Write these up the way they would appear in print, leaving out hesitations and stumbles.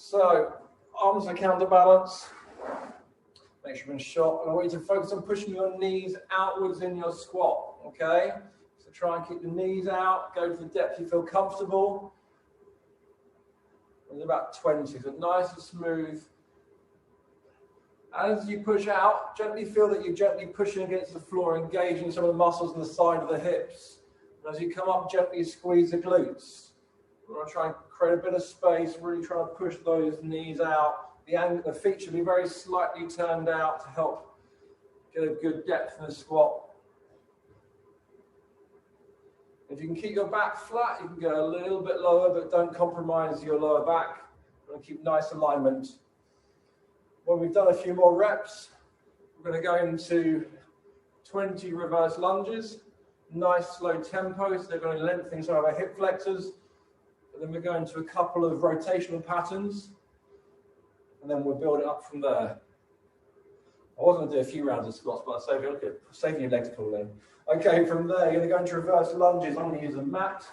So, arms for counterbalance. Make sure you're in shot. And I want you to focus on pushing your knees outwards in your squat, okay? So try and keep the knees out. Go to the depth you feel comfortable. It's about 20, so nice and smooth. As you push out, gently feel that you're gently pushing against the floor, engaging some of the muscles on the side of the hips. And as you come up, gently squeeze the glutes. We're going to try and create a bit of space, really try to push those knees out. The feet should be very slightly turned out to help get a good depth in the squat. If you can keep your back flat, you can go a little bit lower, but don't compromise your lower back. And keep nice alignment. When we've done a few more reps, we're going to go into 20 reverse lunges. Nice slow tempo, so they're going to lengthen some of our hip flexors. And then we're going to a couple of rotational patterns. And then we'll build it up from there. I was going to do a few rounds of squats, but I'll save your legs pull then. Okay, from there, you're going to go into reverse lunges. I'm going to use a mat.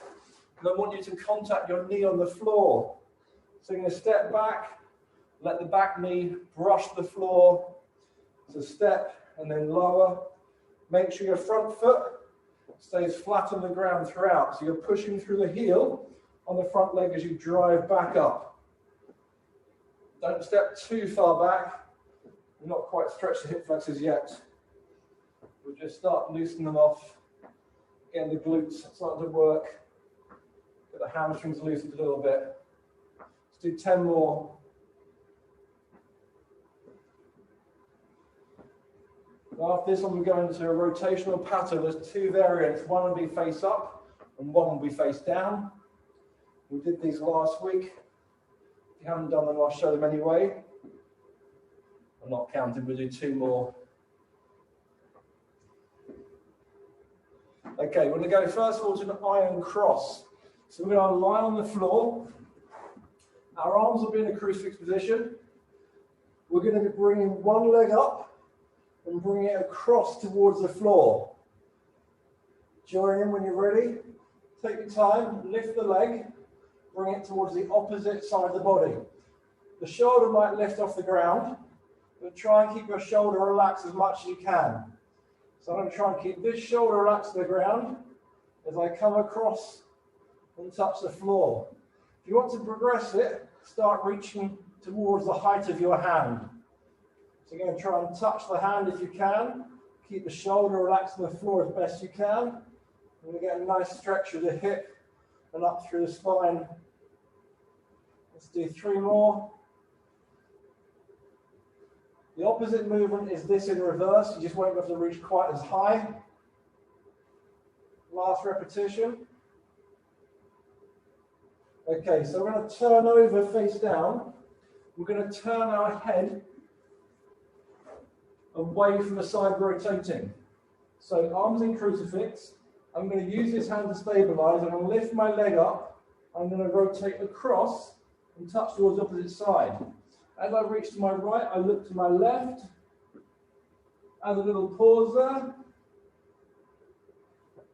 And I want you to contact your knee on the floor. So you're going to step back, let the back knee brush the floor. So step and then lower. Make sure your front foot stays flat on the ground throughout. So you're pushing through the heel on the front leg as you drive back up. Don't step too far back. We're not quite stretched the hip flexors yet. We'll just start loosening them off. Getting the glutes starting to work. Get the hamstrings loosened a little bit. Let's do 10 more. After this one, we're going into a rotational pattern. There's two variants. One will be face up and one will be face down. We did these last week. If you haven't done them, I'll show them anyway. I'm not counting, we'll do 2 more. Okay, we're going to go first of all to an iron cross. So we're going to lie on the floor. Our arms will be in a crucifix position. We're going to be bringing one leg up and bringing it across towards the floor. Join in when you're ready. Take your time, lift the leg, bring it towards the opposite side of the body. The shoulder might lift off the ground, but try and keep your shoulder relaxed as much as you can. So I'm going to try and keep this shoulder relaxed to the ground as I come across and touch the floor. If you want to progress it, start reaching towards the height of your hand. So you're going to try and touch the hand if you can. Keep the shoulder relaxed on the floor as best you can. And we get a nice stretch of the hip and up through the spine. Let's do 3 more. The opposite movement is this in reverse. You just won't be able to reach quite as high. Last repetition. Okay, so we're going to turn over face down. We're going to turn our head away from the side rotating. So arms in crucifix. I'm going to use this hand to stabilize. I'm going to lift my leg up. I'm going to rotate across and touch towards the opposite side. As I reach to my right, I look to my left. Add a little pause there.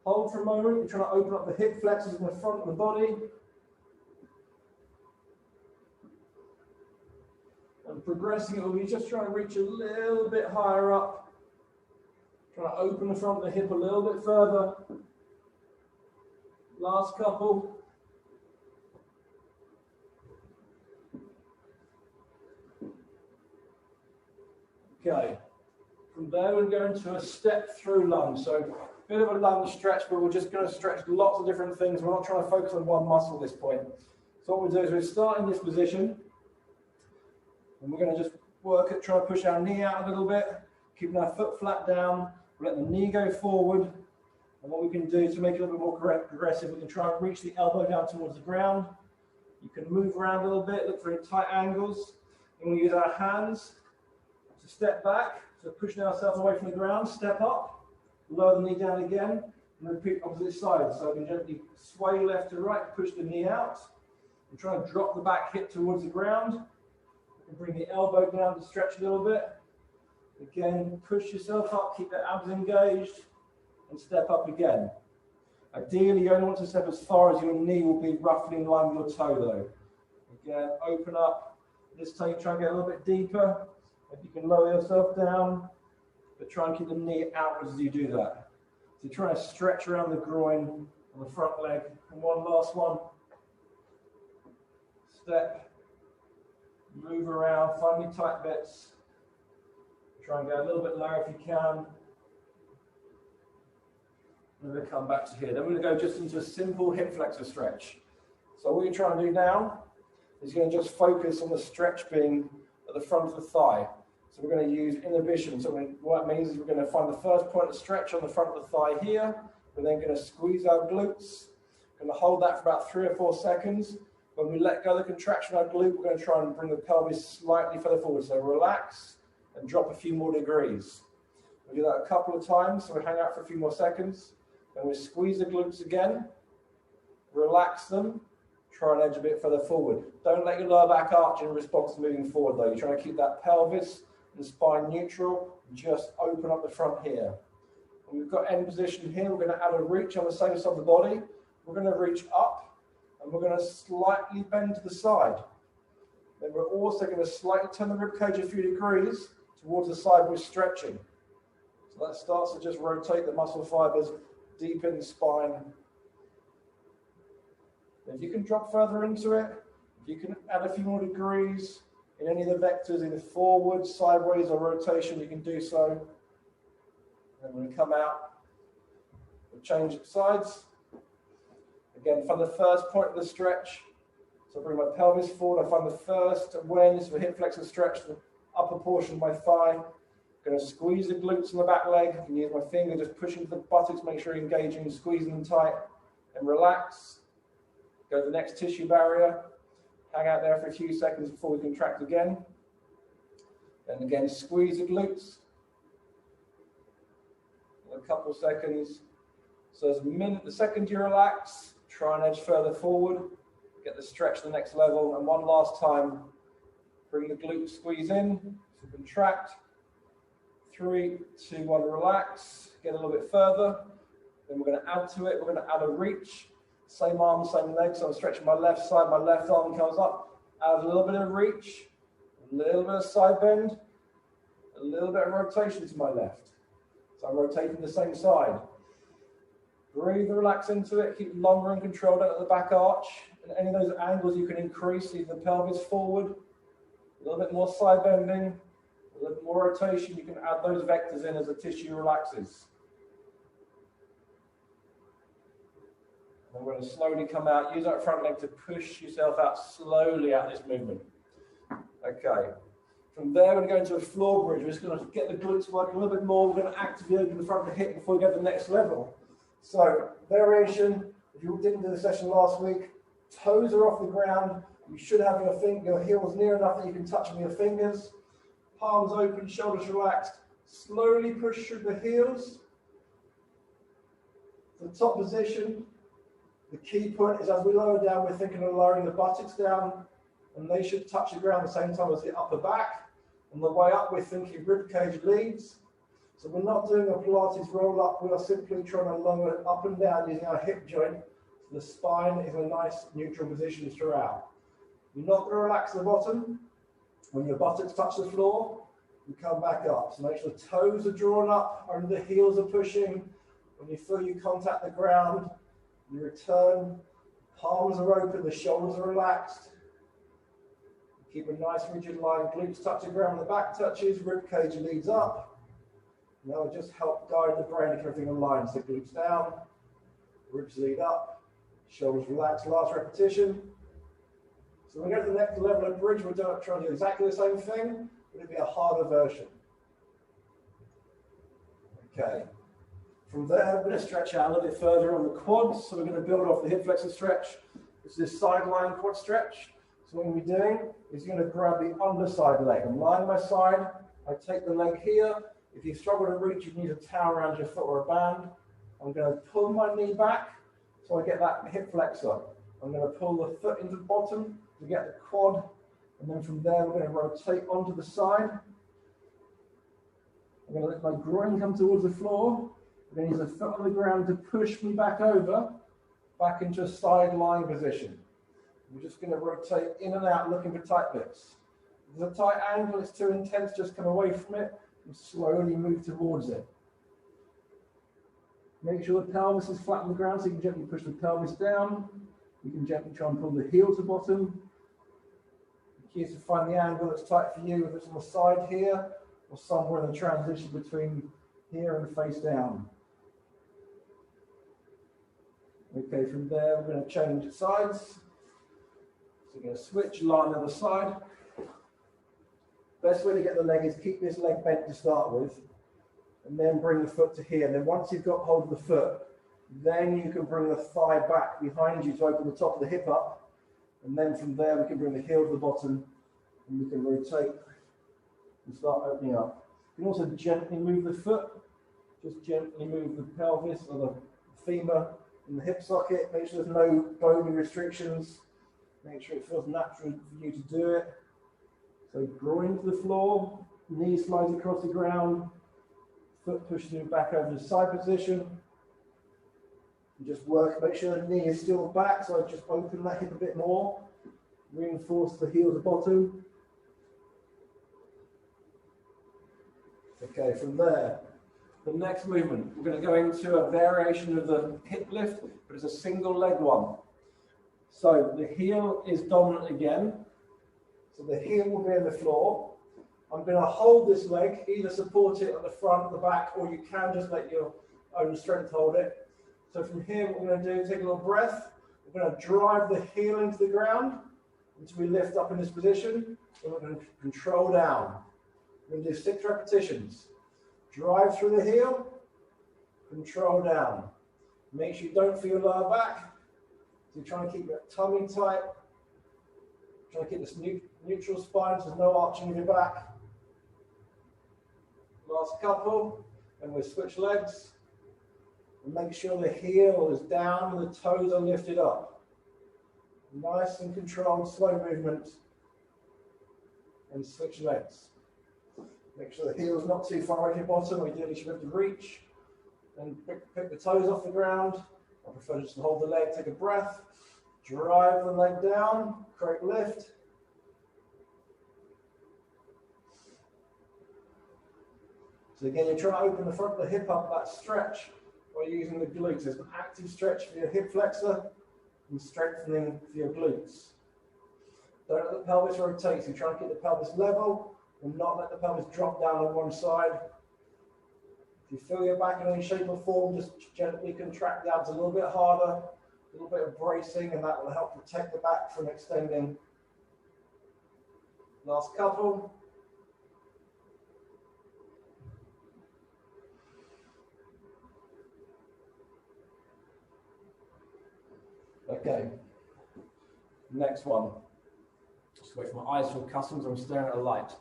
Hold for a moment. We're trying to open up the hip flexors in the front of the body. And progressing, it will be just trying to reach a little bit higher up. Trying to open the front of the hip a little bit further. Last couple. Okay. From there, we're going to a step through lunge. So a bit of a lunge stretch, but we're just going to stretch lots of different things. We're not trying to focus on one muscle at this point. So what we'll do is we'll start in this position. And we're going to just work at trying to push our knee out a little bit, keeping our foot flat down, let the knee go forward. And what we can do to make it a little bit more progressive, we can try and reach the elbow down towards the ground. You can move around a little bit, look for any tight angles. And we use our hands to step back, so pushing ourselves away from the ground, step up, lower the knee down again, and repeat opposite side. So we can gently sway left to right, push the knee out, and try and drop the back hip towards the ground. And bring the elbow down to stretch a little bit. Again, push yourself up, keep the abs engaged, and step up again. Ideally, you only want to step as far as your knee will be roughly in line with your toe though. Again, open up, This time try and get a little bit deeper. If you can lower yourself down, but try and keep the knee outwards as you do that. So you're trying to stretch around the groin on the front leg. And one last one. Step, move around, find your tight bits. Try and go a little bit lower if you can. And then come back to here. Then we're going to go just into a simple hip flexor stretch. So what you're trying to do now is you're going to just focus on the stretch being at the front of the thigh. So we're going to use inhibition. So what that means is we're going to find the first point of stretch on the front of the thigh here. We're then going to squeeze our glutes. We're going to hold that for about 3 or 4 seconds. When we let go of the contraction of our glute, we're going to try and bring the pelvis slightly further forward. So relax and drop a few more degrees. We'll do that a couple of times. So we hang out for a few more seconds. Then we squeeze the glutes again. Relax them. Try and edge a bit further forward. Don't let your lower back arch in response to moving forward though. You're trying to keep that pelvis and spine neutral. Just open up the front here. When we've got end position here, we're going to add a reach on the same side of the body. We're going to reach up and we're going to slightly bend to the side. Then we're also going to slightly turn the ribcage a few degrees towards the side we're stretching. So that starts to just rotate the muscle fibers deep in the spine. If you can drop further into it, if you can add a few more degrees in any of the vectors, either forward, sideways, or rotation, you can do so. And when we come out, we'll change sides. Again, find the first point of the stretch. So I bring my pelvis forward. I find the first awareness of a hip flexor stretch, the upper portion of my thigh. I'm going to squeeze the glutes in the back leg. I can use my finger just pushing the buttocks, make sure you're engaging, squeezing them tight, and relax. Go to the next tissue barrier. Hang out there for a few seconds before we contract again. Then again, squeeze the glutes. A couple of seconds. So as the second you relax, try and edge further forward. Get the stretch to the next level. And one last time, bring the glutes squeeze in. So contract. 3, 2, 1, relax. Get a little bit further. Then we're going to add to it. We're going to add a reach. Same arm, same leg. So I'm stretching my left side. My left arm comes up. Add a little bit of reach. A little bit of side bend. A little bit of rotation to my left. So I'm rotating the same side. Breathe, relax into it. Keep longer and controlled out of the back arch. And any of those angles you can increase, either the pelvis forward, a little bit more side bending, a little bit more rotation. You can add those vectors in as the tissue relaxes. And we're going to slowly come out. Use that front leg to push yourself out slowly out this movement. Okay. From there, we're going to go into a floor bridge. We're just going to get the glutes working a little bit more. We're going to actively open the front of the hip before we get to the next level. So, variation, if you didn't do the session last week, toes are off the ground. You should have your heels near enough that you can touch them with your fingers. Palms open, shoulders relaxed. Slowly push through the heels. The top position. The key point is as we lower down, we're thinking of lowering the buttocks down, and they should touch the ground at the same time as the upper back. On the way up, we're thinking ribcage leads. So we're not doing a Pilates roll up, we are simply trying to lower it up and down using our hip joint. So the spine is in a nice neutral position throughout. You're not going to relax the bottom. When your buttocks touch the floor, you come back up. So make sure the toes are drawn up, only the heels are pushing. When you feel you contact the ground, you return, palms are open, the shoulders are relaxed. Keep a nice rigid line, glutes touch the ground, the back touches, ribcage leads up. And that will just help guide the brain to keep everything aligned. So glutes down, ribs lead up, shoulders relax, last repetition. So when we go to the next level of bridge, we're trying to do exactly the same thing, but it'll be a harder version. Okay. From there, we're going to stretch out a little bit further on the quads. So we're going to build off the hip flexor stretch. It's this sideline quad stretch. So what we're doing is you're going to grab the underside leg. I'm lying on my side. I take the leg here. If you struggle to reach, you need a towel around your foot or a band. I'm going to pull my knee back so I get that hip flexor. I'm going to pull the foot into the bottom to get the quad. And then from there, we're going to rotate onto the side. I'm going to let my groin come towards the floor. I'm going to use the foot on the ground to push me back over, back into a side lying position. We're just going to rotate in and out, looking for tight bits. If there's a tight angle, it's too intense, just come away from it and slowly move towards it. Make sure the pelvis is flat on the ground, so you can gently push the pelvis down. You can gently try and pull the heel to bottom. The key is to find the angle that's tight for you, if it's on the side here or somewhere in the transition between here and face down. Okay, from there we're going to change sides. So we're going to switch, line the other side. Best way to get the leg is keep this leg bent to start with, and then bring the foot to here. And then once you've got hold of the foot, then you can bring the thigh back behind you to open the top of the hip up. And then from there we can bring the heel to the bottom, and we can rotate and start opening up. You can also gently move the foot, just gently move the pelvis or the femur in the hip socket. Make sure there's no bony restrictions. Make sure it feels natural for you to do it. So groin to the floor, knee slides across the ground, foot pushes you back over the side position. And just work, make sure the knee is still back, so I just open that hip a bit more. Reinforce the heel to bottom. Okay, from there, the next movement, we're going to go into a variation of the hip lift, but it's a single leg one. So the heel is dominant again. So the heel will be on the floor. I'm going to hold this leg, either support it at the front, at the back, or you can just let your own strength hold it. So from here, what we're going to do, take a little breath. We're going to drive the heel into the ground until we lift up in this position. And we're going to control down. We're going to do 6 repetitions. Drive through the heel, control down. Make sure you don't feel your lower back. So you're trying to keep your tummy tight. Trying to keep this neutral spine, so there's no arching of your back. Last couple, and we'll switch legs. And make sure the heel is down and the toes are lifted up. Nice and controlled, slow movement. And switch legs. Make sure the heel is not too far away from your bottom. Ideally, you should be able to reach. And pick the toes off the ground. I prefer just to hold the leg, take a breath. Drive the leg down, create lift. So again, you're trying to open the front of the hip up, that stretch, by using the glutes. There's an active stretch for your hip flexor and strengthening for your glutes. Don't let the pelvis rotate, so you're trying to keep the pelvis level and not let the pelvis drop down on one side. If you feel your back in any shape or form, just gently contract the abs a little bit harder, a little bit of bracing, and that will help protect the back from extending. Last couple. Okay, next one. Just wait for my eyes to feel accustomed, I'm staring at a light.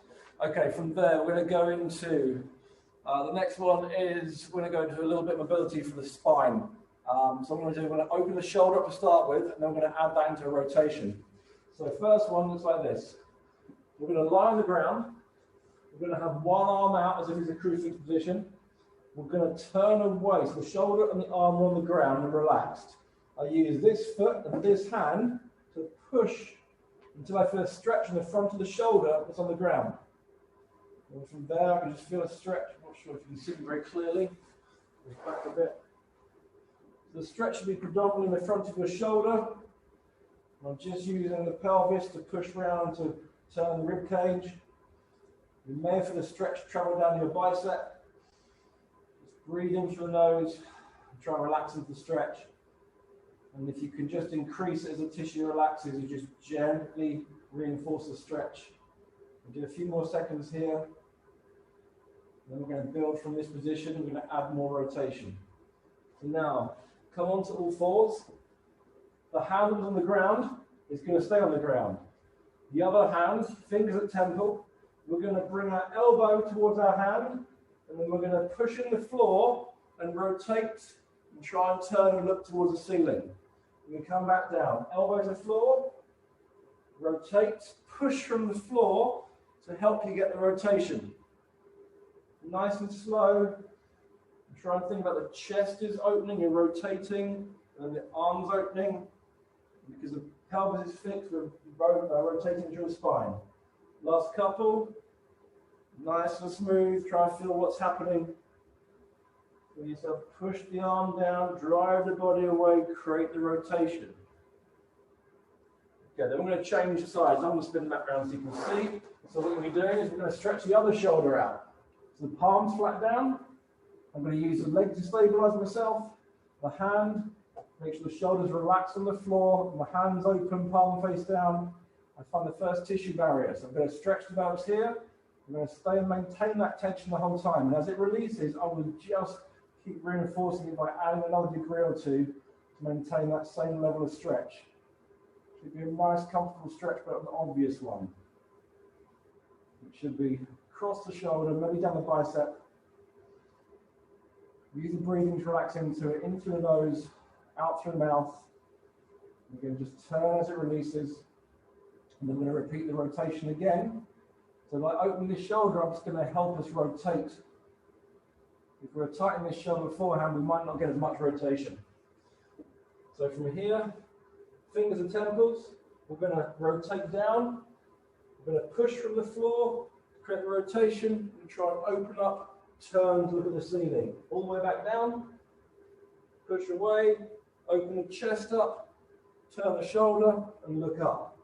Okay, from there we're going to go into, the next one is, we're going to go into a little bit of mobility for the spine. So I'm going to open the shoulder up to start with, and then we're going to add that into a rotation. So the first one looks like this. We're going to lie on the ground. We're going to have one arm out as if it's a crucifix position. We're going to turn away, so the shoulder and the arm are on the ground and relaxed. I use this foot and this hand to push until I feel a stretch in the front of the shoulder that's on the ground. And from there, I can just feel a stretch. I'm not sure if you can see it very clearly. Just back a bit. So the stretch should be predominantly in the front of your shoulder. I'm just using the pelvis to push around to turn the rib cage. You may feel the stretch travel down your bicep. Just breathe in through the nose. Try and relax into the stretch. And if you can just increase it as the tissue relaxes, you just gently reinforce the stretch. We'll do a few more seconds here. Then we're going to build from this position. We're going to add more rotation. So now, come onto all fours. The hand on the ground is going to stay on the ground. The other hand, fingers at temple, we're going to bring our elbow towards our hand, and then we're going to push in the floor and rotate and try and turn and look towards the ceiling. We can come back down. Elbow to the floor, rotate, push from the floor to help you get the rotation. Nice and slow. Try and think about the chest is opening, you're rotating, and the arms opening. Because the pelvis is fixed, we're rotating through the spine. Last couple. Nice and smooth. Try and feel what's happening. Feel yourself push the arm down, drive the body away, create the rotation. Okay, then we're going to change sides. I'm going to spin that around so you can see. So what we're going to be doing is we're going to stretch the other shoulder out. So the palms flat down. I'm going to use the leg to stabilize myself. The hand, make sure the shoulders relax on the floor. My hands open, palm face down. I find the first tissue barrier. So I'm going to stretch the pelvis here. I'm going to stay and maintain that tension the whole time. And as it releases, I will just keep reinforcing it by adding another degree or two to maintain that same level of stretch. Should be a nice, comfortable stretch, but an obvious one. It should be across the shoulder, maybe down the bicep. Use the breathing to relax into it, into the nose, out through the mouth. Again, just turn as it releases. And then we're going to repeat the rotation again. So if I open this shoulder, I'm just going to help us rotate. If we're tightening this shoulder beforehand, we might not get as much rotation. So from here, fingers and temples, we're going to rotate down. We're going to push from the floor, create the rotation, and try and open up, turn to look at the ceiling. All the way back down, push away, open the chest up, turn the shoulder, and look up.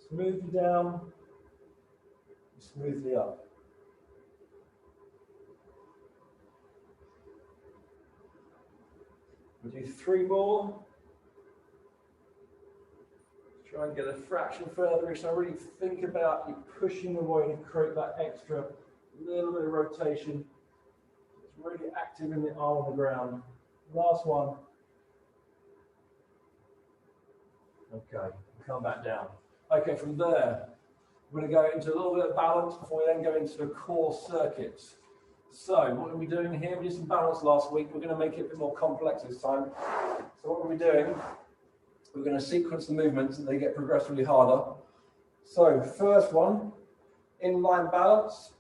Smoothly down, smoothly up. We'll do 3 more. Try and get a fraction further, so really think about you pushing away to create that extra little bit of rotation. It's really active in the arm on the ground. Last one. Okay, come back down. Okay, from there, we're going to go into a little bit of balance before we then go into the core circuits. So, what are we doing here? We did some balance last week. We're going to make it a bit more complex this time. So what are we doing? We're going to sequence the movements and they get progressively harder. So, first one, inline balance,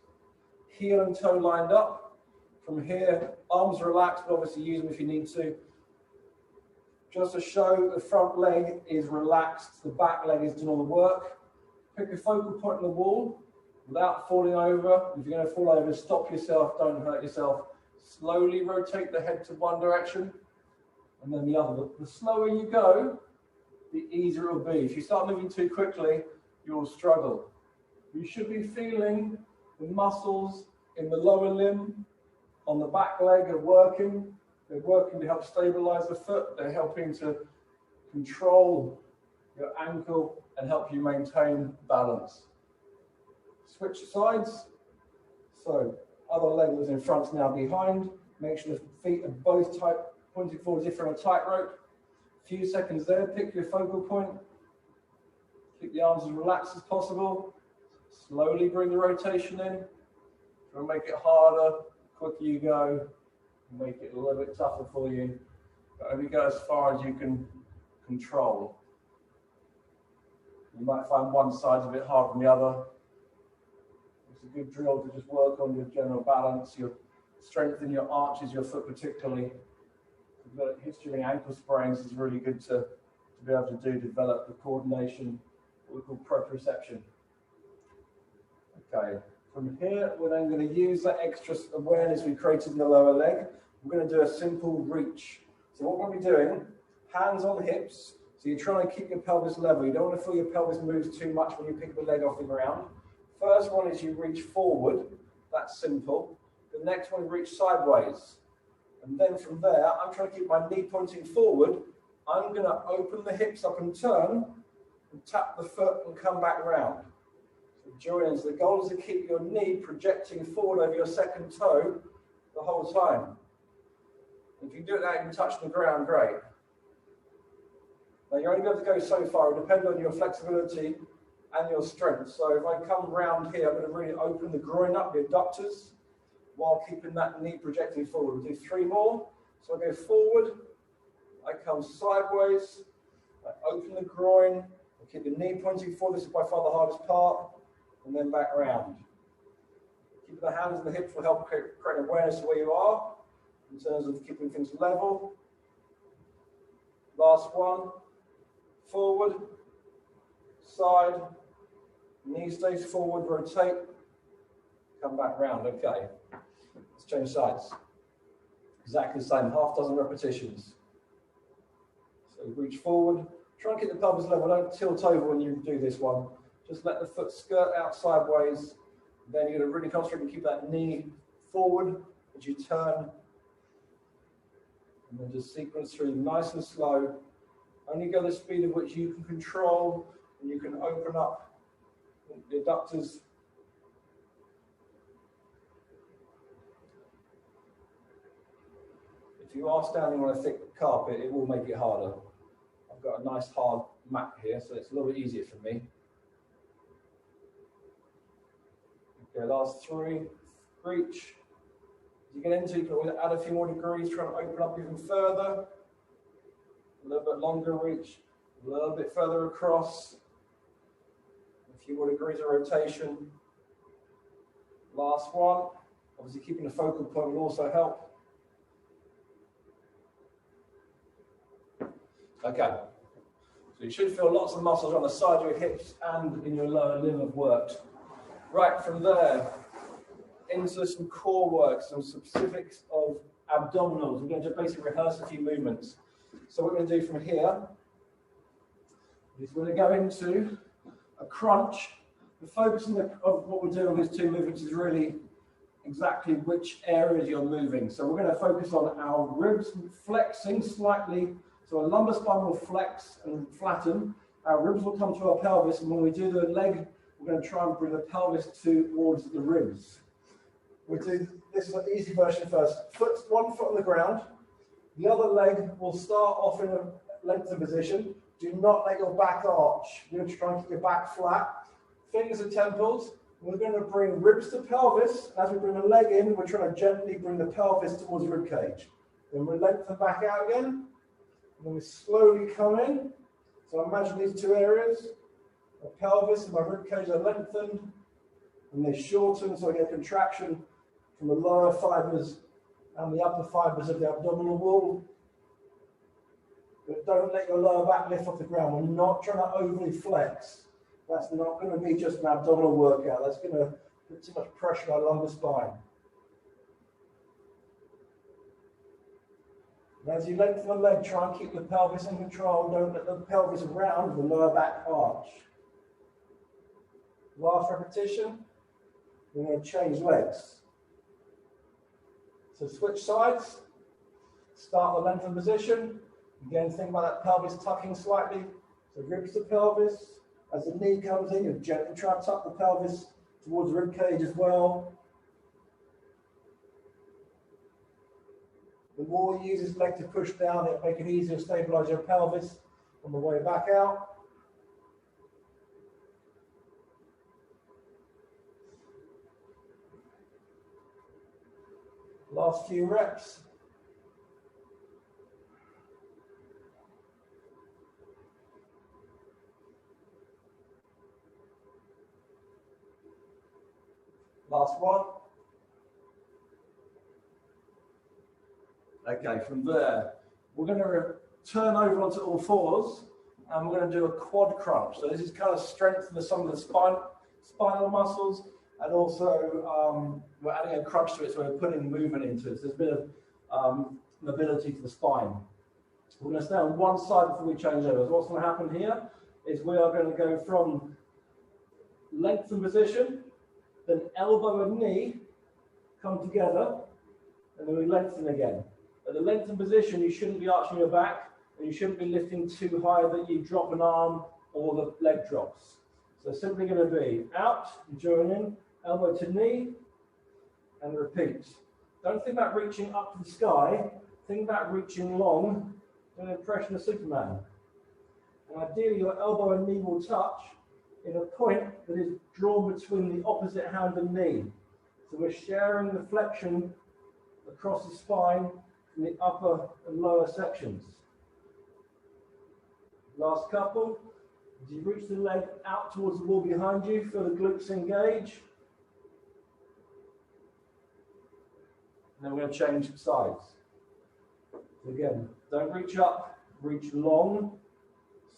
heel and toe lined up. From here, arms relaxed, but obviously use them if you need to. Just to show the front leg is relaxed, the back leg is doing all the work. Pick a focal point on the wall without falling over. If you're going to fall over, stop yourself, don't hurt yourself. Slowly rotate the head to one direction and then the other. The slower you go, the easier it will be. If you start moving too quickly, you will struggle. You should be feeling the muscles in the lower limb, on the back leg are working. They're working to help stabilize the foot. They're helping to control your ankle and help you maintain balance. Switch sides. So other leg was in front, now behind. Make sure the feet are both tight, pointing forward as if from a tightrope. A few seconds there, pick your focal point. Keep the arms as relaxed as possible. Slowly bring the rotation in. Try and make it harder. The quicker you go, make it a little bit tougher for you. But only go as far as you can control. You might find one side's a bit harder than the other. It's a good drill to just work on your general balance, your strength in your arches, your foot particularly. If you've got a history of ankle sprains, it's really good to be able to develop the coordination, what we call proprioception. Okay, from here, we're then going to use that extra awareness we created in the lower leg. We're going to do a simple reach. So what we're going to be doing, hands on hips. So you're trying to keep your pelvis level. You don't want to feel your pelvis moves too much when you pick the leg off the ground. First one is you reach forward. That's simple. The next one, reach sideways. And then from there, I'm trying to keep my knee pointing forward. I'm going to open the hips up and turn and tap the foot and come back round. So join in. So the goal is to keep your knee projecting forward over your second toe the whole time. If you do it now, you can touch the ground, great. Now you're only going to go so far. It depends on your flexibility and your strength. So if I come round here, I'm going to really open the groin up, the adductors, while keeping that knee projecting forward. We'll do 3 more. So I go forward, I come sideways, I open the groin, I keep the knee pointing forward. This is by far the hardest part, and then back around. Keeping the hands and the hips will help create awareness of where you are in terms of keeping things level. Last one. Forward, side, Knee stays forward, rotate, come back round. Okay, let's change sides. Exactly the same, half dozen repetitions. So reach forward, try and keep the pelvis level, don't tilt over when you do this one. Just let the foot skirt out sideways. Then you're going to really concentrate and keep that knee forward as you turn. And then just sequence through nice and slow. Only go the speed of which you can control, and you can open up the adductors. If you are standing on a thick carpet, it will make it harder. I've got a nice hard mat here, so it's a little bit easier for me. Okay, last 3, reach. As you get into, you can always add a few more degrees, try and open up even further. A little bit longer reach, a little bit further across. A few more degrees of rotation. Last one. Obviously keeping the focal point will also help. Okay, so you should feel lots of muscles on the side of your hips and in your lower limb have worked. Right, from there, into some core work, some specifics of abdominals. We're going to basically rehearse a few movements. So what we're going to do from here is we're going to go into a crunch. The focus of what we're doing with these 2 movements is really exactly which areas you're moving. So we're going to focus on our ribs flexing slightly. So our lumbar spine will flex and flatten. Our ribs will come to our pelvis, and when we do the leg, we're going to try and bring the pelvis towards the ribs. We'll do this is an easy version first. One foot on the ground. The other leg will start off in a lengthened position. Do not let your back arch. You're going to try and keep your back flat. Fingers at temples. We're going to bring ribs to pelvis. As we bring the leg in, we're trying to gently bring the pelvis towards the rib cage. Then we lengthen back out again. And then we slowly come in. So imagine these 2 areas. My pelvis and my rib cage are lengthened. And they shorten, so I get contraction from the lower fibers and the upper fibers of the abdominal wall. But don't let your lower back lift off the ground. We're not trying to overly flex. That's not going to be just an abdominal workout. That's going to put too much pressure on our lumbar spine. And as you lengthen the leg, try and keep the pelvis in control. Don't let the pelvis round the lower back arch. Last repetition. We're going to change legs. So switch sides. Start the lengthened position. Again, think about that pelvis tucking slightly. So ribs to pelvis. As the knee comes in, you gently try to tuck the pelvis towards the rib cage as well. The more you use this leg to push down, it'll make it easier to stabilize your pelvis on the way back out. Last few reps. Last one. Okay, from there, we're going to turn over onto all fours and we're going to do a quad crunch. So this is kind of strengthen some of the spinal muscles, and also we're adding a crunch to it, so we're putting movement into it. So there's a bit of mobility to the spine. We're going to stay on one side before we change over. So what's going to happen here is we are going to go from lengthened position, then elbow and knee come together, and then we lengthen again. At the lengthened position, you shouldn't be arching your back, and you shouldn't be lifting too high that you drop an arm or the leg drops. So simply going to be out, join in, elbow to knee, and repeat. Don't think about reaching up to the sky, think about reaching long, an impression of Superman. And ideally your elbow and knee will touch in a point that is drawn between the opposite hand and knee. So we're sharing the flexion across the spine from the upper and lower sections. Last couple. As you reach the leg out towards the wall behind you, feel the glutes engage. And then we're going to change sides. So again, don't reach up, reach long.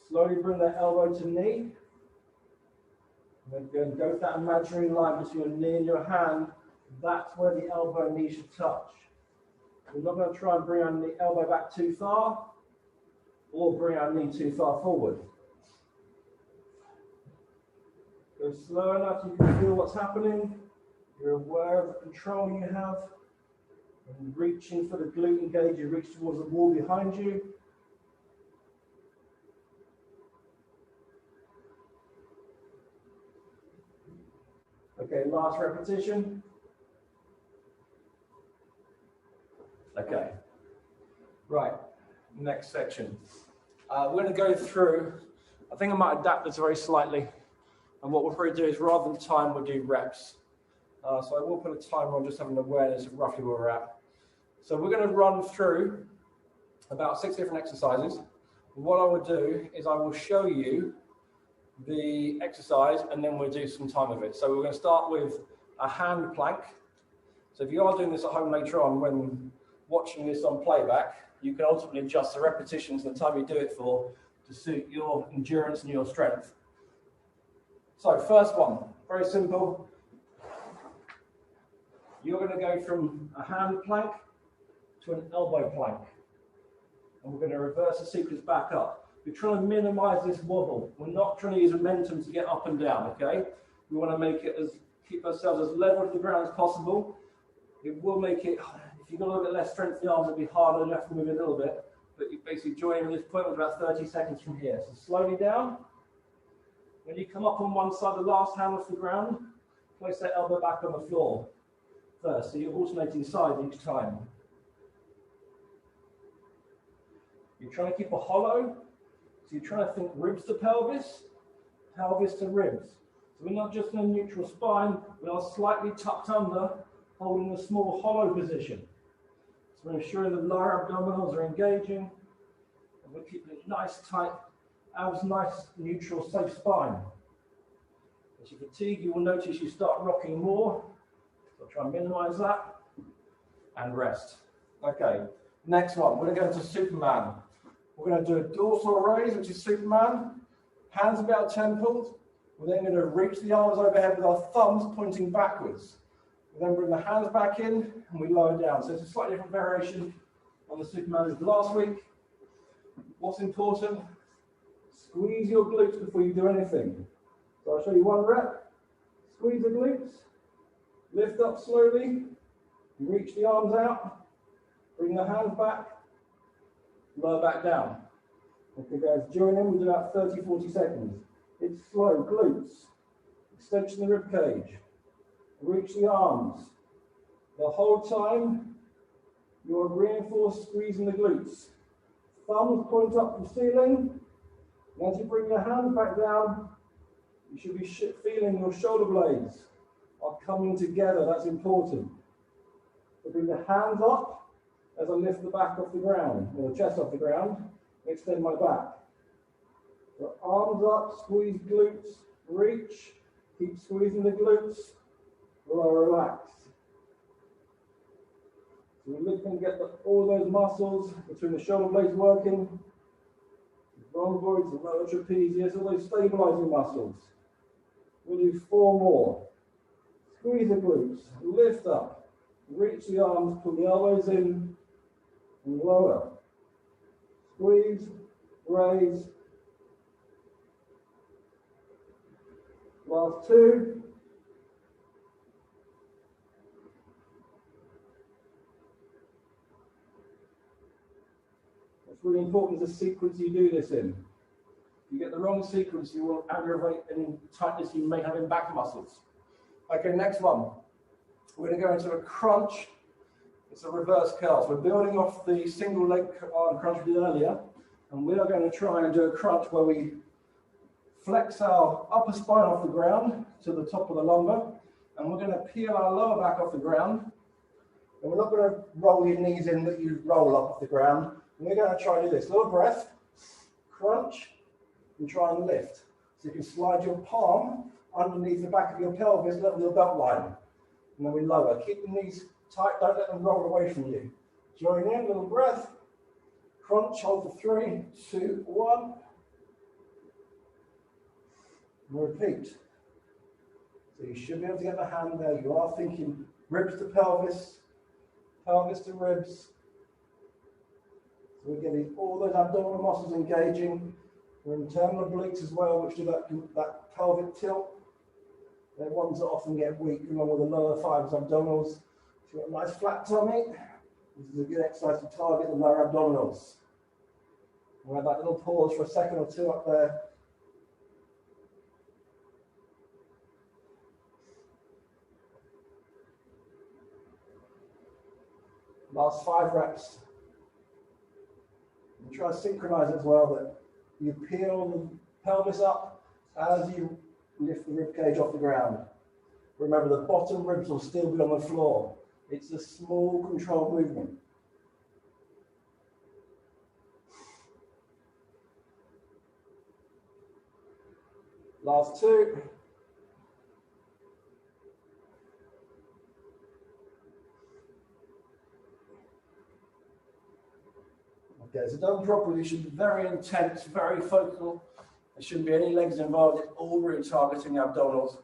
Slowly bring that elbow to knee. And then go to that imaginary line between your knee and your hand. That's where the elbow and knee should touch. We're not going to try and bring our elbow back too far or bring our knee too far forward. Go slow enough so you can feel what's happening. You're aware of the control you have. And reaching for the glute engage, you reach towards the wall behind you. Okay, last repetition. Okay, right, next section. We're going to go through, I think I might adapt this very slightly. And what we'll probably do is rather than time, we'll do reps. So I will put a timer on just having an awareness of roughly where we're at. So we're going to run through about 6 different exercises. What I will do is I will show you the exercise and then we'll do some time of it. So we're going to start with a hand plank. So if you are doing this at home later on when watching this on playback, you can ultimately adjust the repetitions and the time you do it for to suit your endurance and your strength. So first one, very simple. You're going to go from a hand plank to an elbow plank. And we're going to reverse the sequence back up. We're trying to minimize this wobble. We're not trying to use momentum to get up and down, okay? We want to make it keep ourselves as level to the ground as possible. It will make it, if you've got a little bit less strength in the arms, it'll be harder, you have to move a little bit. But you basically join in at this point with about 30 seconds from here. So slowly down. When you come up on one side, the last hand off the ground, place that elbow back on the floor first. So you're alternating sides each time. You're trying to keep a hollow. So you're trying to think ribs to pelvis, pelvis to ribs. So we're not just in a neutral spine, we are slightly tucked under, holding a small hollow position. So we're ensuring the lower abdominals are engaging, and we're keeping it nice, tight, abs nice, neutral, safe spine. As you fatigue, you will notice you start rocking more. So try and minimize that, and rest. Okay, next one, we're going to go into Superman. We're going to do a dorsal raise, which is Superman. Hands about temples. We're then going to reach the arms overhead with our thumbs pointing backwards. We then bring the hands back in and we lower down. So it's a slightly different variation on the Superman as last week. What's important? Squeeze your glutes before you do anything. So I'll show you one rep. Squeeze the glutes. Lift up slowly. Reach the arms out. Bring the hands back. Lower back down. Okay guys, join in, we do about 30-40 seconds. It's slow, glutes, extension of the rib cage, reach the arms. The whole time, you're reinforced squeezing the glutes. Thumbs point up to the ceiling, and as you bring your hands back down, you should be feeling your shoulder blades are coming together, that's important. So bring the hands up, as I lift the back off the ground, or the chest off the ground, extend my back. So arms up, squeeze glutes, reach, keep squeezing the glutes, lower, relax. So we're looking to get all those muscles between the shoulder blades working, the rhomboids, the lower trapezius, all those stabilizing muscles. We'll do 4 more. Squeeze the glutes, lift up, reach the arms, pull the elbows in, and lower. Squeeze, raise. Last 2. What's really important is the sequence you do this in. If you get the wrong sequence, you will aggravate any tightness you may have in back muscles. Okay, next one. We're going to go into a crunch. It's a reverse curl. So we're building off the single leg arm crunch we did earlier, and we are going to try and do a crunch where we flex our upper spine off the ground to the top of the lumbar, and we're going to peel our lower back off the ground. And we're not going to roll your knees in that you roll up off the ground. And we're going to try and do this. Little breath, crunch, and try and lift. So you can slide your palm underneath the back of your pelvis, level your belt line. And then we lower. Keep the knees tight, don't let them roll away from you. Join in, little breath. Crunch, hold for 3, 2, 1. And repeat. So you should be able to get the hand there. You are thinking ribs to pelvis, pelvis to ribs. So we're getting all those abdominal muscles engaging. We're internal obliques as well, which do that pelvic tilt. They're ones that often get weak along with the lower fibers abdominals. If you've got a nice flat tummy, this is a good exercise to target the lower abdominals. We'll have that little pause for a second or two up there. Last 5 reps. And try to synchronize as well, that you peel the pelvis up as you lift the rib cage off the ground. Remember, the bottom ribs will still be on the floor. It's a small controlled movement. Last 2. Okay, so done properly, it should be very intense, very focal. There shouldn't be any legs involved. It's all really targeting the abdominals.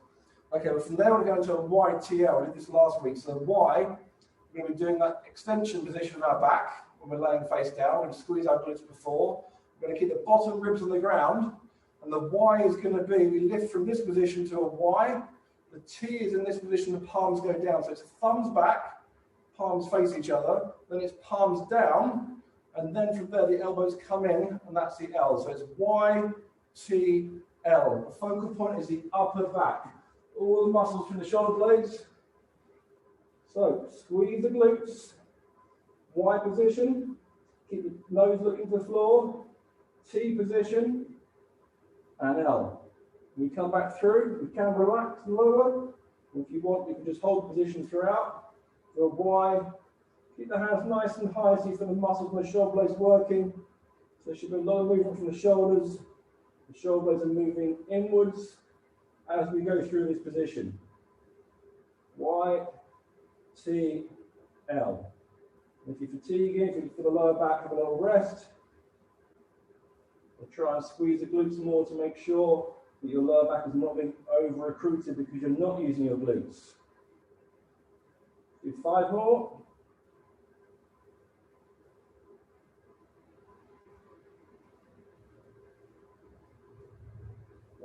Okay, well from there we're going to a YTL. I did this last week. So the Y, we're going to be doing that extension position of our back when we're laying face down. We're going to squeeze our glutes before. We're going to keep the bottom ribs on the ground. And the Y is going to be, we lift from this position to a Y. The T is in this position, the palms go down. So it's thumbs back, palms face each other. Then it's palms down. And then from there, the elbows come in, and that's the L. So it's Y, T, L. The focal point is the upper back. All the muscles from the shoulder blades. So squeeze the glutes. Y position. Keep the nose looking to the floor. T position. And L. We come back through. We can relax and lower. If you want, you can just hold the position throughout. So Y. Keep the hands nice and high so you feel the muscles in the shoulder blades working. So there should be a lot of movement from the shoulders. The shoulder blades are moving inwards as we go through this position. Y, T, L. If you're fatiguing, if you feel the lower back, have a little rest. We'll try and squeeze the glutes more to make sure that your lower back is not being over-recruited because you're not using your glutes. Do 5 more.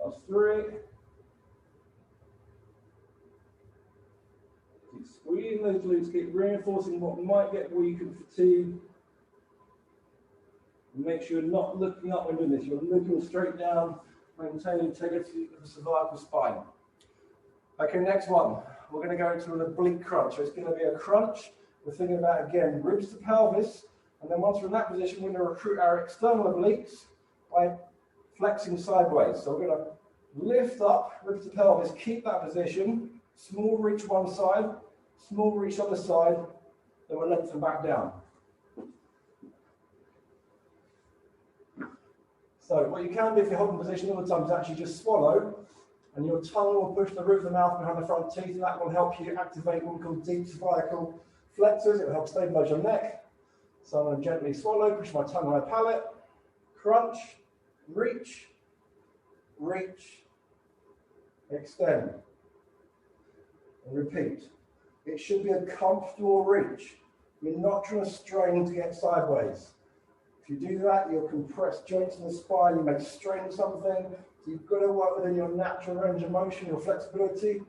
Last 3. Keep squeezing those glutes, keep reinforcing what might get weak and fatigued. And make sure you're not looking up when doing this. You're looking straight down, maintaining integrity of the cervical spine. Okay, next one. We're going to go into an oblique crunch. So it's going to be a crunch. We're thinking about, again, ribs to pelvis. And then once we're in that position, we're going to recruit our external obliques by flexing sideways. So we're going to lift up, ribs to pelvis, keep that position, small reach one side, small reach other side, then we'll lengthen back down. So what you can do if you're holding position all the time is actually just swallow, and your tongue will push the roof of the mouth behind the front teeth, and that will help you activate what we call deep cervical flexors. It will help stabilize your neck. So I'm going to gently swallow, push my tongue on my palate, crunch, reach, reach, extend, and repeat. It should be a comfortable reach. You're not trying to strain to get sideways. If you do that, you'll compress joints in the spine, you may strain something. So you've got to work within your natural range of motion, your flexibility,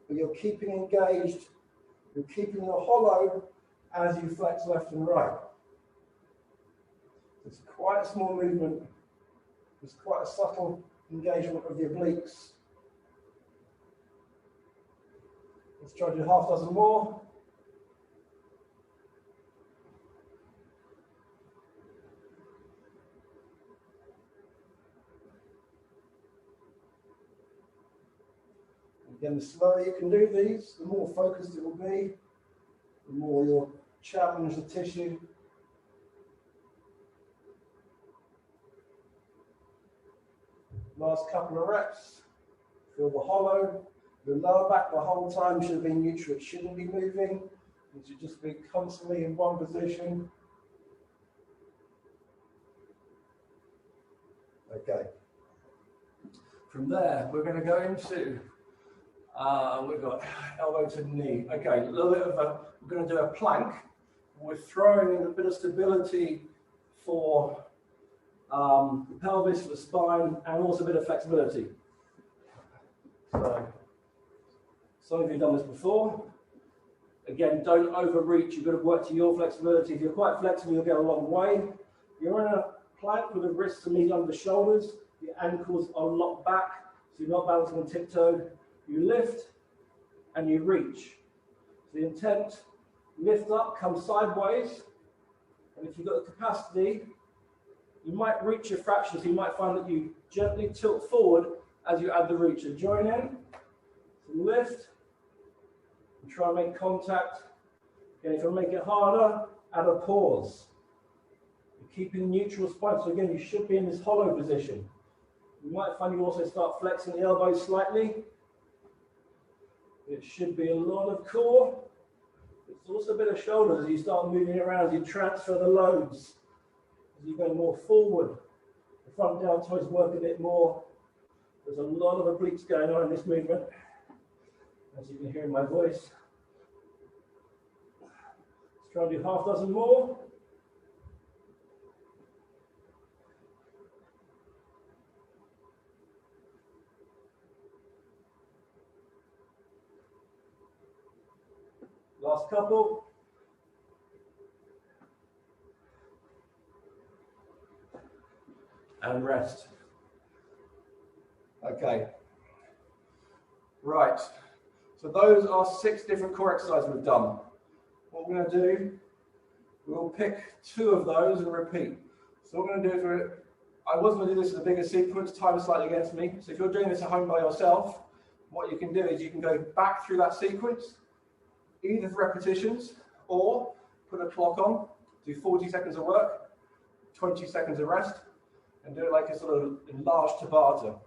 but you're keeping engaged, you're keeping your hollow as you flex left and right. It's quite a small movement. It's quite a subtle engagement of the obliques. Let's try to do half a dozen more. Again, the slower you can do these, the more focused it will be, the more you'll challenge the tissue. Last couple of reps. Feel the hollow. The lower back the whole time should be neutral. It shouldn't be moving. It should just be constantly in one position. Okay. From there, we're going to go into, we've got elbow to knee. Okay, a little bit of a, we're going to do a plank. We're throwing in a bit of stability for the pelvis, for the spine, and also a bit of flexibility. So, some of you have done this before. Again, don't overreach. You've got to work to your flexibility. If you're quite flexible, you'll get a long way. You're in a plank with the wrists to meet under the shoulders. Your ankles are locked back, so you're not balancing on tiptoe. You lift and you reach. So the intent, lift up, come sideways. And if you've got the capacity, you might reach your fraction. So you might find that you gently tilt forward as you add the reach. So join in, so lift, and try and make contact. And if you want to make it harder, add a pause. You're keeping neutral spine. So again, you should be in this hollow position. You might find you also start flexing the elbows slightly. It should be a lot of core. It's also a bit of shoulders as you start moving around, you transfer the loads. As you go more forward, the front deltoids work a bit more. There's a lot of obliques going on in this movement, as you can hear in my voice. Let's try and do half a dozen more. Last couple. And rest. Okay. Right. So those are 6 different core exercises we've done. What we're going to do, we'll pick 2 of those and repeat. So what we're going to do for I was going to do this as a bigger sequence, time is slightly against me. So if you're doing this at home by yourself, what you can do is you can go back through that sequence, either for repetitions or put a clock on, do 40 seconds of work, 20 seconds of rest, and do it like a sort of enlarged Tabata.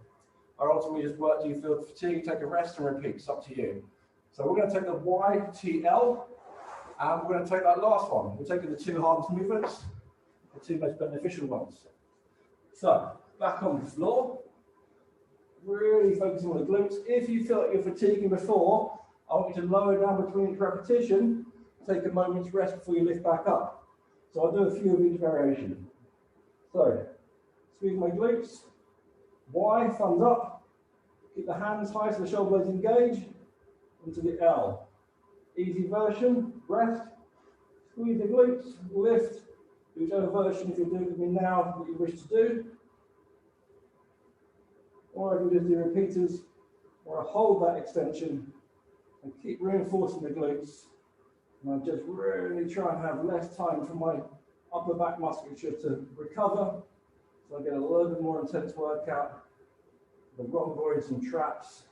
Or ultimately just work till you feel fatigue, take a rest and repeat. It's up to you. So we're going to take the YTL and we're going to take that last one. We're taking the 2 hardest movements, the 2 most beneficial ones. So back on the floor, really focusing on the glutes. If you feel like you're fatiguing before, I want you to lower down between each repetition, take a moment's rest before you lift back up. So I'll do a few of each variation. So, squeeze my glutes, Y, thumbs up, keep the hands high so the shoulder blades engage, into the L. Easy version, rest, squeeze the glutes, lift, whichever version if you're doing it with me now that you wish to do. Or I can just do repeaters, or I hold that extension and keep reinforcing the glutes. And I just really try and have less time for my upper back musculature to recover. So I get a little bit more intense workout. The rhomboids and traps.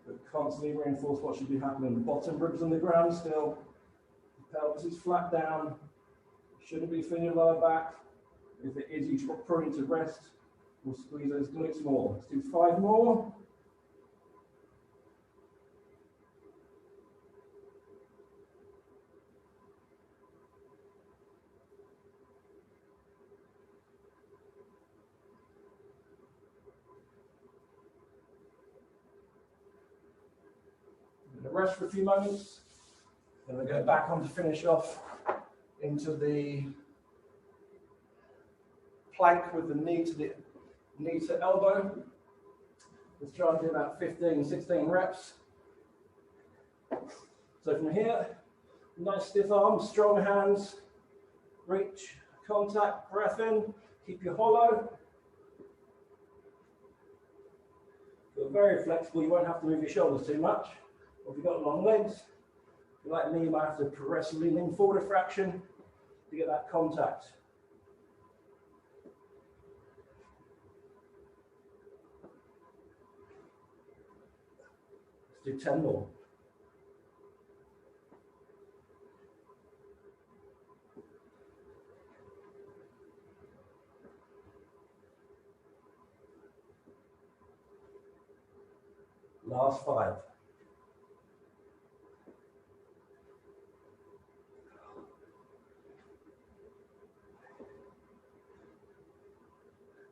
But constantly reinforce what should be happening. The bottom ribs on the ground still. The pelvis is flat down. Shouldn't be feeling your lower back. If it is, you probably need to rest. We'll squeeze those glutes more. Let's do 5 more. Rest for a few moments, then we'll go back on to finish off into the plank with the knee to elbow. Let's try and do about 15, 16 reps. So from here, nice stiff arms, strong hands, reach, contact, breath in, keep you hollow. You're very flexible, you won't have to move your shoulders too much. Or if you've got long legs, if you're like me, you might have to progressively lean forward a fraction to get that contact. Let's do 10 more. Last 5.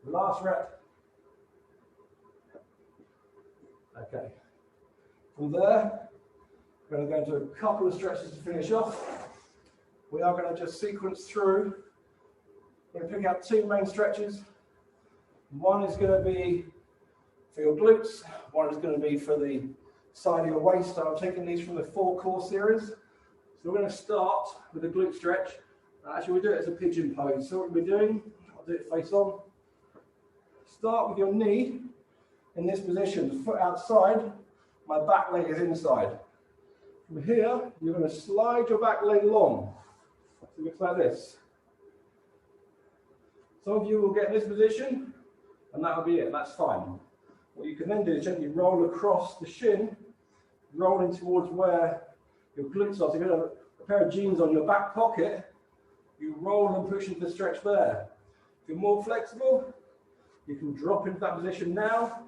Last rep. Okay. From there, we're going to go into a couple of stretches to finish off. We are going to just sequence through. We're going to pick out two main stretches. One is going to be for your glutes. One is going to be for the side of your waist. So I'm taking these from the 4-core series. So we're going to start with the glute stretch. Actually, we'll do it as a pigeon pose. So what we're doing, I'll do it face on. Start with your knee in this position, foot outside, my back leg is inside. From here, you're going to slide your back leg long. So it looks like this. Some of you will get in this position, and that'll be it, that's fine. What you can then do is gently roll across the shin, rolling towards where your glutes are. So if you have a pair of jeans on your back pocket, you roll and push into the stretch there. If you're more flexible, you can drop into that position now,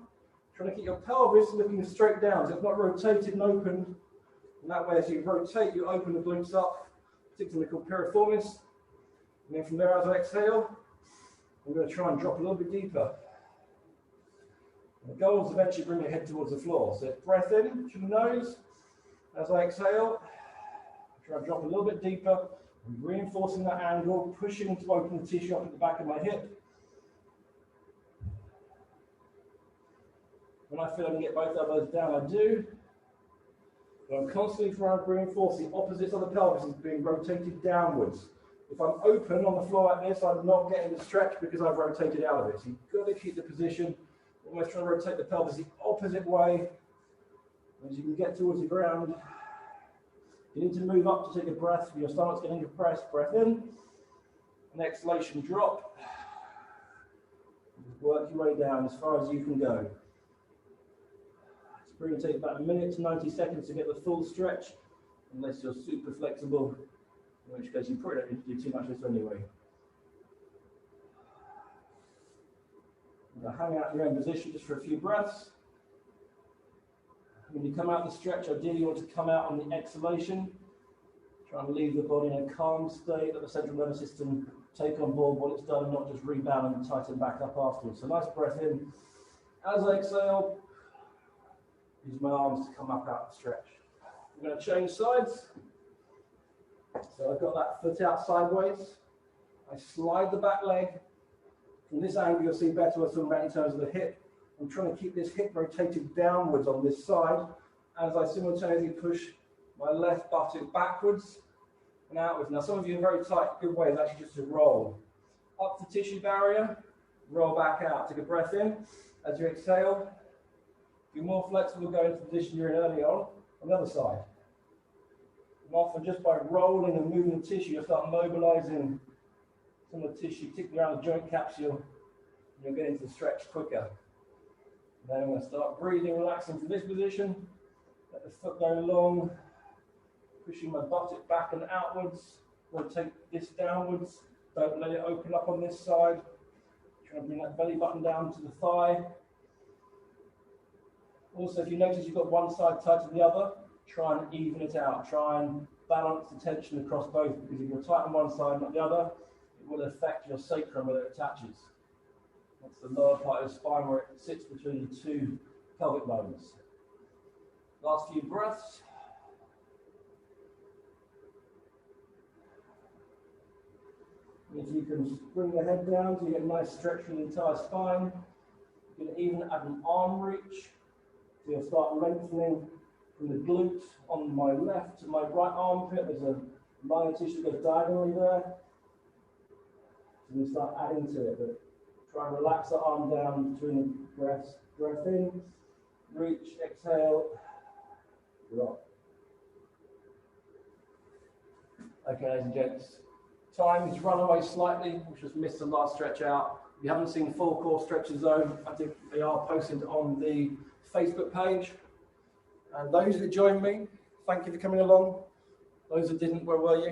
trying to keep your pelvis looking straight down, so it's not rotated and opened. And that way, as you rotate, you open the glutes up, particularly called piriformis. And then from there, as I exhale, I'm going to try and drop a little bit deeper. And the goal is eventually bring your head towards the floor. So breath in through the nose. As I exhale, try and drop a little bit deeper, reinforcing that angle, pushing to open the tissue up at the back of my hip. When I feel I can get both elbows down, I do. But I'm constantly trying to reinforce the opposites of the pelvis is being rotated downwards. If I'm open on the floor like this, I'm not getting the stretch because I've rotated out of it. So you've got to keep the position, almost trying to rotate the pelvis the opposite way. As you can get towards the ground, you need to move up to take a breath. Your stomach's getting compressed. Breath in. An exhalation, drop. Work your way down as far as you can go. It's going to take about a minute to 90 seconds to get the full stretch, unless you're super flexible, in which case you probably don't need to do too much of this anyway. Now hang out in your own position just for a few breaths. When you come out of the stretch, ideally you want to come out on the exhalation. Try and leave the body in a calm state, let the central nervous system take on board what it's done, not just rebound and tighten back up afterwards. So nice breath in. As I exhale, use my arms to come up out of the stretch. I'm going to change sides. So I've got that foot out sideways. I slide the back leg. From this angle, you'll see better what's talking about in terms of the hip. I'm trying to keep this hip rotated downwards on this side as I simultaneously push my left buttock backwards and outwards. Now, some of you are very tight. Good way is actually just to roll up the tissue barrier, roll back out. Take a breath in. As you exhale, if you're more flexible, go into the position you're in early on the other side. And often just by rolling and moving the tissue, you'll start mobilizing some of the tissue, particularly around the joint capsule, and you'll get into the stretch quicker. Then I'm going to start breathing, relaxing from this position. Let the foot go long, pushing my buttock back and outwards. Rotate this downwards. Don't let it open up on this side. Try to bring that belly button down to the thigh. Also, if you notice you've got one side tighter than the other, try and even it out. Try and balance the tension across both, because if you're tight on one side, not the other, it will affect your sacrum where it attaches. That's the lower part of the spine where it sits between the two pelvic bones. Last few breaths. And if you can bring the head down so you get a nice stretch from the entire spine, you can even add an arm reach. So you'll start lengthening from the glute on my left to my right armpit. There's a line of tissue that goes diagonally there. So you start adding to it. But try and relax the arm down between the breaths. Breath in, reach, exhale, drop. Okay, ladies and gents, time has run away slightly. We just missed the last stretch out. If you haven't seen full core stretches though, I think they are posted on the Facebook page. And those that joined me, thank you for coming along. Those that didn't, where were you?